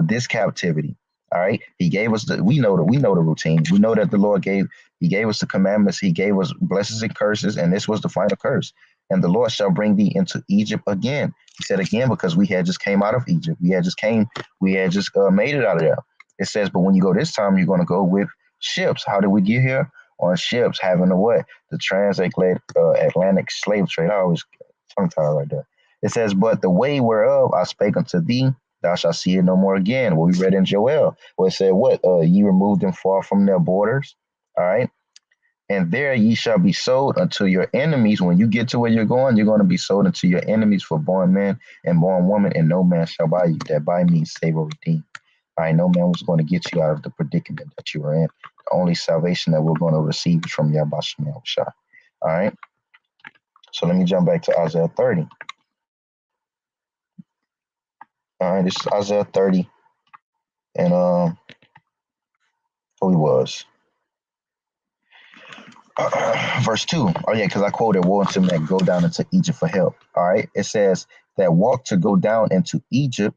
this captivity. All right. He gave us we know the routine. We know that the Lord gave us the commandments. He gave us blessings and curses, and this was the final curse. And the Lord shall bring thee into Egypt again. He said again because we had just came out of Egypt. We had just made it out of there. It says, but when you go this time, you're going to go with ships. How did we get here? On ships, having the transatlantic slave trade. I always tongue tied right there. It says, but the way whereof I spake unto thee, thou shalt see it no more again. What we read in Joel, where it said, ye removed them far from their borders. All right. And there ye shall be sold unto your enemies. When you get to where you're going to be sold unto your enemies for born man and born woman, and no man shall buy you. That buy means save or redeem. All right, no man was going to get you out of the predicament that you were in. The only salvation that we're going to receive is from Yahweh Shem Yahweh Shah. All right. So let me jump back to Isaiah 30. All right, this is Isaiah 30. And who he was. Verse 2. Oh, yeah, because I quoted, woe unto them that go down into Egypt for help. All right. It says, that walk to go down into Egypt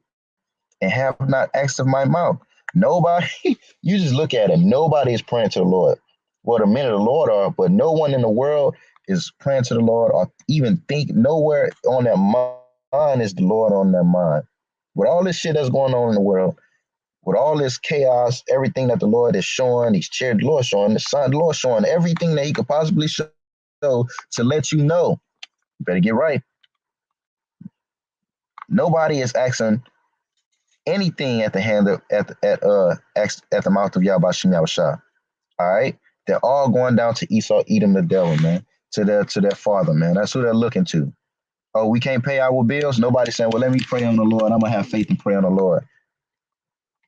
and have not asked of my mouth. Nobody, you just look at it. Nobody is praying to the Lord. Well, the men of the Lord are, but no one in the world is praying to the Lord or even think nowhere on their mind is the Lord on their mind. With all this shit that's going on in the world, with all this chaos, everything that the Lord is showing, he's cheered the Lord showing, the Son, the Lord showing everything that he could possibly show to let you know, you better get right. Nobody is asking anything at the hand of at the mouth of Yahweh Shem Yahweh Shah. All right, they're all going down to Esau, Edom, the devil, man, to their father, man. That's who they're looking to. Oh, we can't pay our bills. Nobody saying, well, let me pray on the Lord. I'm gonna have faith and pray on the Lord.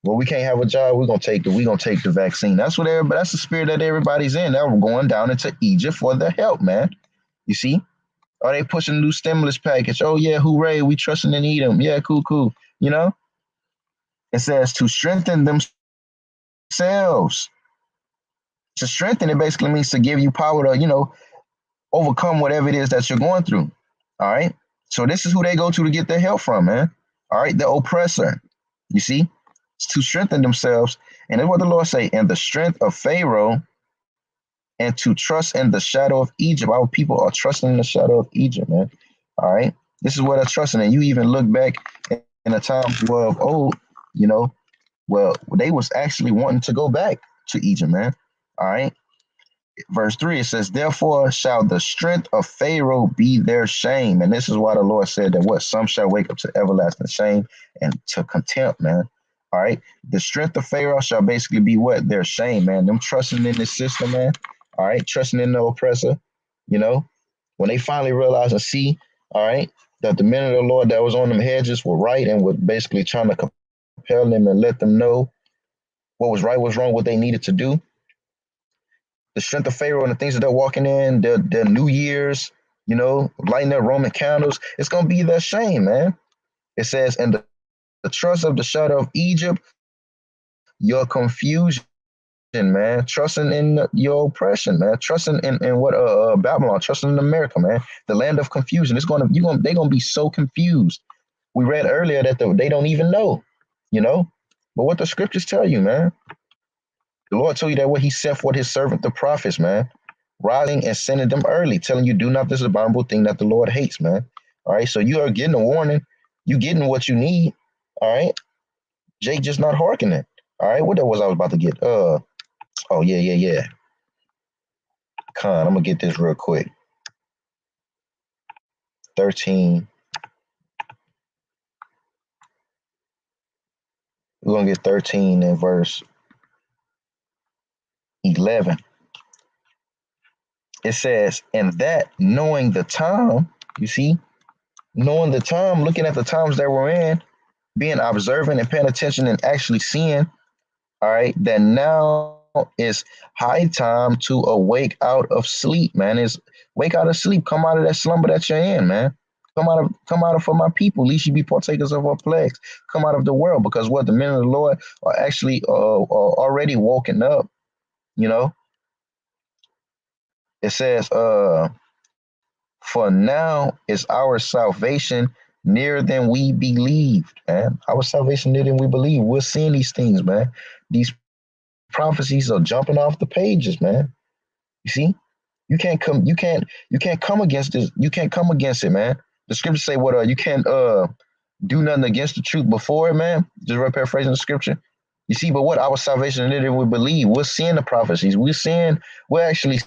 Well, we can't have a job. We're gonna take the vaccine. That's what everybody. That's the spirit that everybody's in. They're going down into Egypt for the help, man. You see? Are they pushing a new stimulus package? Oh yeah, hooray! We trusting in Edom. Yeah, cool, cool. You know, it says to strengthen themselves. To strengthen it basically means to give you power to, overcome whatever it is that you're going through. All right. So this is who they go to get their help from, man. All right, the oppressor. You see, it's to strengthen themselves, and that's what the Lord say. And the strength of Pharaoh, and to trust in the shadow of Egypt. Our people are trusting in the shadow of Egypt, man. All right. This is what they're trusting. And you even look back in a time of old, you know, well, they was actually wanting to go back to Egypt, man. All right. Verse 3, it says, therefore shall the strength of Pharaoh be their shame. And this is why the Lord said that what some shall wake up to everlasting shame and to contempt, man. All right. The strength of Pharaoh shall basically be what? Their shame, man. Them trusting in this system, man. All right. Trusting in the oppressor, when they finally realize and see, all right, that the men of the Lord that was on them hedges were right and were basically trying to compel them and let them know what was right, what was wrong, what they needed to do. The strength of Pharaoh and the things that they're walking in, their New Year's, lighting their Roman candles, it's going to be their shame, man. It says, and the trust of the shadow of Egypt, your confusion, man. Trusting in your oppression, man. Trusting in what Babylon, trusting in America, man. The land of confusion. They're gonna be so confused. We read earlier that they don't even know, But what the scriptures tell you, man. The Lord told you that what he sent for his servant, the prophets, man, rising and sending them early, telling you, do not this abominable thing that the Lord hates, man. All right. So you are getting a warning. You getting what you need. All right. Jake just not hearkening. All right. What that was I was about to get? Oh, yeah. Con, I'm gonna get this real quick. 13. We're gonna get 13 in verse 11. It says, and that knowing the time, you see, knowing the time, looking at the times that we're in, being observant and paying attention and actually seeing, all right, that now is high time to awake out of sleep, man. Is wake out of sleep, come out of that slumber that you're in, man. Come out of for my people, lest you be partakers of our plagues. Come out of the world, because what the men of the Lord are actually are already woken up, It says, for now is our salvation nearer than we believed, man. Our salvation nearer than we believe. We're seeing these things, man. These prophecies are jumping off the pages, man. You see, you can't come against this. You can't come against it, man. The scriptures say what? You can't do nothing against the truth before it, man. Just paraphrasing the scripture. You see, but what our salvation nearer than we believe. We're seeing the prophecies. We're actually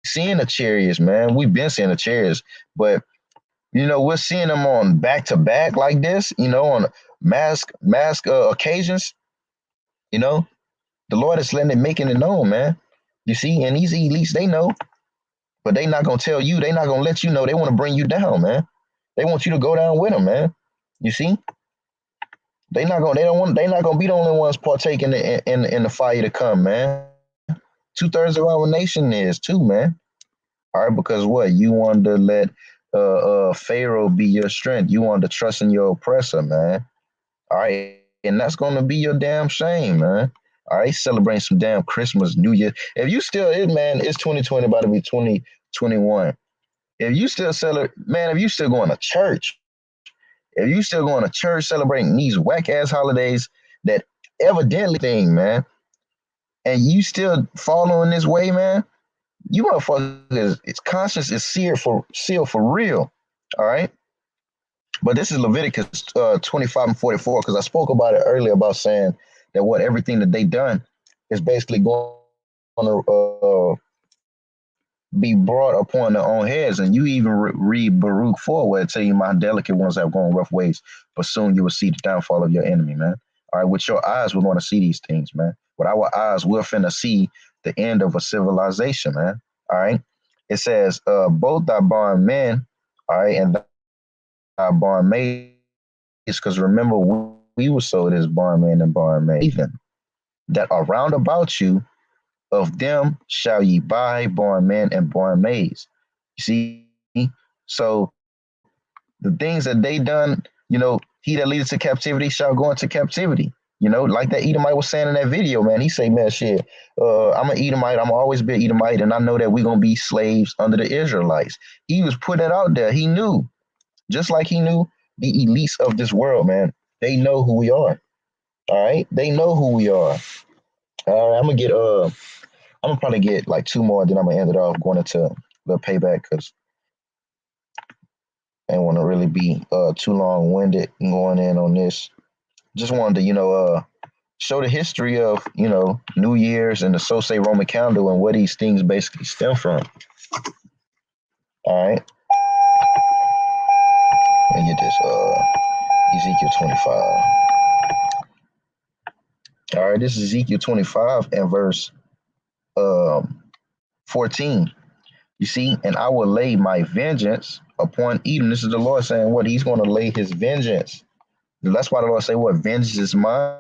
seeing the chariots, man. We've been seeing the chariots, but we're seeing them on back to back like this, on mask occasions. The Lord is letting it, making it known, man. You see, and these elites, they know, but they not gonna tell you. They not gonna let you know. They want to bring you down, man. They want you to go down with them, man. You see, they not gonna. They don't want. They not gonna be the only ones partaking in the fire to come, man. 2/3 of our nation is too, man. All right, because what you want to let Pharaoh be your strength. You want to trust in your oppressor, man. All right, and that's gonna be your damn shame, man. All right, celebrating some damn Christmas, New Year. If you still, man, it's 2020 about to be 2021. If you still celebrate, man, if you still going to church, if you still going to church celebrating these whack ass holidays that evidently thing, man, and you still following this way, man, you motherfuckers, its conscience is sealed for real. All right. But this is Leviticus 25 and 44, because I spoke about it earlier about saying that what everything that they done is basically going to be brought upon their own heads. And you even read Baruch 4, where it tell you, my delicate ones have gone rough ways, but soon you will see the downfall of your enemy, man. All right, with your eyes, we're going to see these things, man. With our eyes, we're finna see the end of a civilization, man. All right. It says, both thy bond men, all right, and barmaids, because remember, we were sold as barman and barmaid. That are round about you, of them shall ye buy barnmen and barmaids. You see? So the things that they done, he that leadeth to captivity shall go into captivity. Like that Edomite was saying in that video, man. He say, man, shit, I'm an Edomite. I'm always be an Edomite, and I know that we're going to be slaves under the Israelites. He was putting it out there. He knew, just like he knew the elites of this world, man. They know who we are. All right? They know who we are. All right, I'm gonna probably get like two more, then I'm gonna end it off going into the payback because I don't want to really be too long winded going in on this. Just wanted to, show the history of, New Year's and the Sose Roman calendar and where these things basically stem from. All right. Let me get this Ezekiel 25. All right, this is Ezekiel 25 and verse 14. You see, and I will lay my vengeance upon Edom. This is the Lord saying what? He's going to lay his vengeance. That's why the Lord say, what? Vengeance is mine,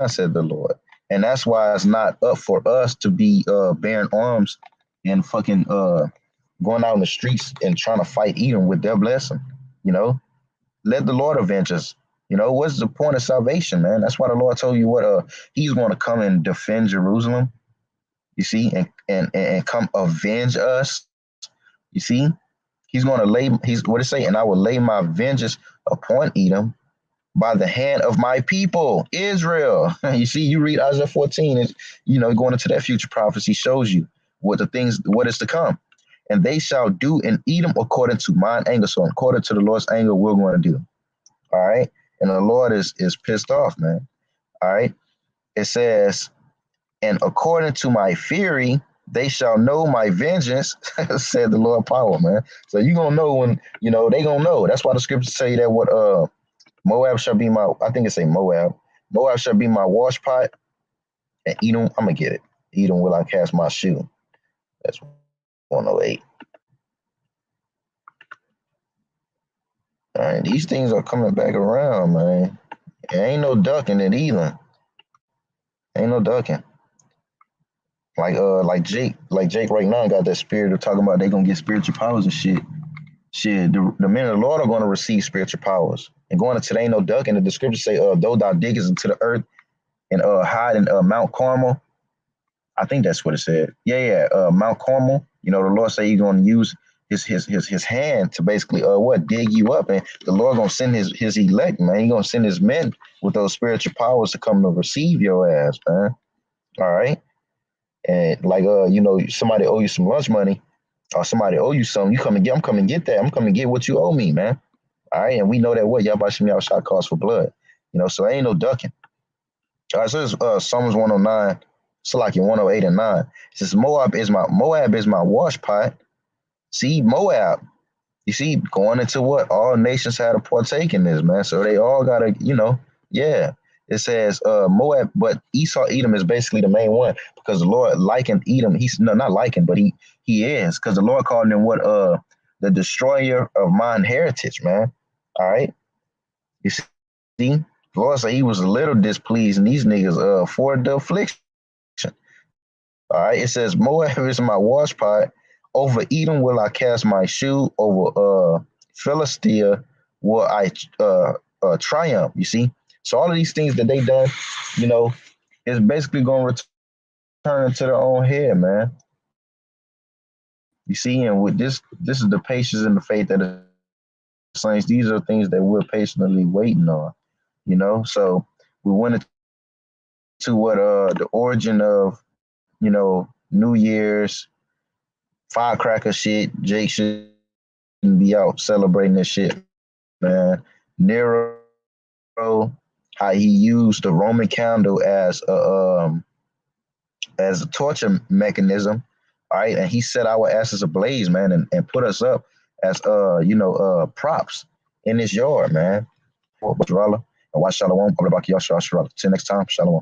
said the Lord. And that's why it's not up for us to be bearing arms and fucking going out in the streets and trying to fight Edom with their blessing. Let the Lord avenge us. What's the point of salvation, man? That's why the Lord told you what he's going to come and defend Jerusalem. You see, and come avenge us. You see, he's going to what it say? And I will lay my vengeance upon Edom by the hand of my people, Israel. You see, you read Isaiah 14, it's, going into that future prophecy shows you what is to come. And they shall do in Edom according to mine anger. So according to the Lord's anger, we're going to do. All right. And the Lord is pissed off, man. All right. It says, and according to my fury, they shall know my vengeance, said the Lord power, man. So you're going to know when, they going to know. That's why the scriptures say that what Moab shall be I think it say Moab. Moab shall be my wash pot. And Edom, I'm going to get it. Edom will I cast my shoe. That's 108. All right, these things are coming back around, man. There ain't no ducking it either. Ain't no ducking. Like Jake right now got that spirit of talking about they gonna get spiritual powers and shit. Shit, the men of the Lord are gonna receive spiritual powers. And going into ain't no ducking. The scriptures say, though thou diggest into the earth and hide in Mount Carmel. I think that's what it said. Yeah, Mount Carmel. The Lord say he's gonna use his hand to basically dig you up, and the Lord gonna send his elect, man. He gonna send his men with those spiritual powers to come to receive your ass, man. All right. And like somebody owe you some lunch money or somebody owe you something, I'm coming to get that. I'm coming to get what you owe me, man. All right. And we know that what y'all buy some y'all shot calls for blood. So ain't no ducking. All right, so it's Psalms 109, Salakia 108 and 9. It says Moab is my wash pot. See, Moab. You see, going into what all nations had to partake in this, man. So they all gotta, yeah. It says Moab, but Esau, Edom is basically the main one because the Lord likened Edom. He's not likened, but he is, because the Lord called him what the destroyer of mine heritage, man. All right. You see, the Lord said he was a little displeased in these niggas for the affliction. All right. It says Moab is my wash pot. Over Edom will I cast my shoe. Over Philistia will I triumph. You see? So all of these things that they done, is basically going to return to their own head, man. You see? And with this is the patience and the faith that the saints, these are things that we're patiently waiting on, So we went into what the origin of, New Year's, firecracker shit. Jake shouldn't be out celebrating this shit, man. Nero, how he used the Roman candle as a torture mechanism, all right, and he set our asses ablaze, man, and put us up as props in his yard, man. And watch Shalom. Till next time, Shalom.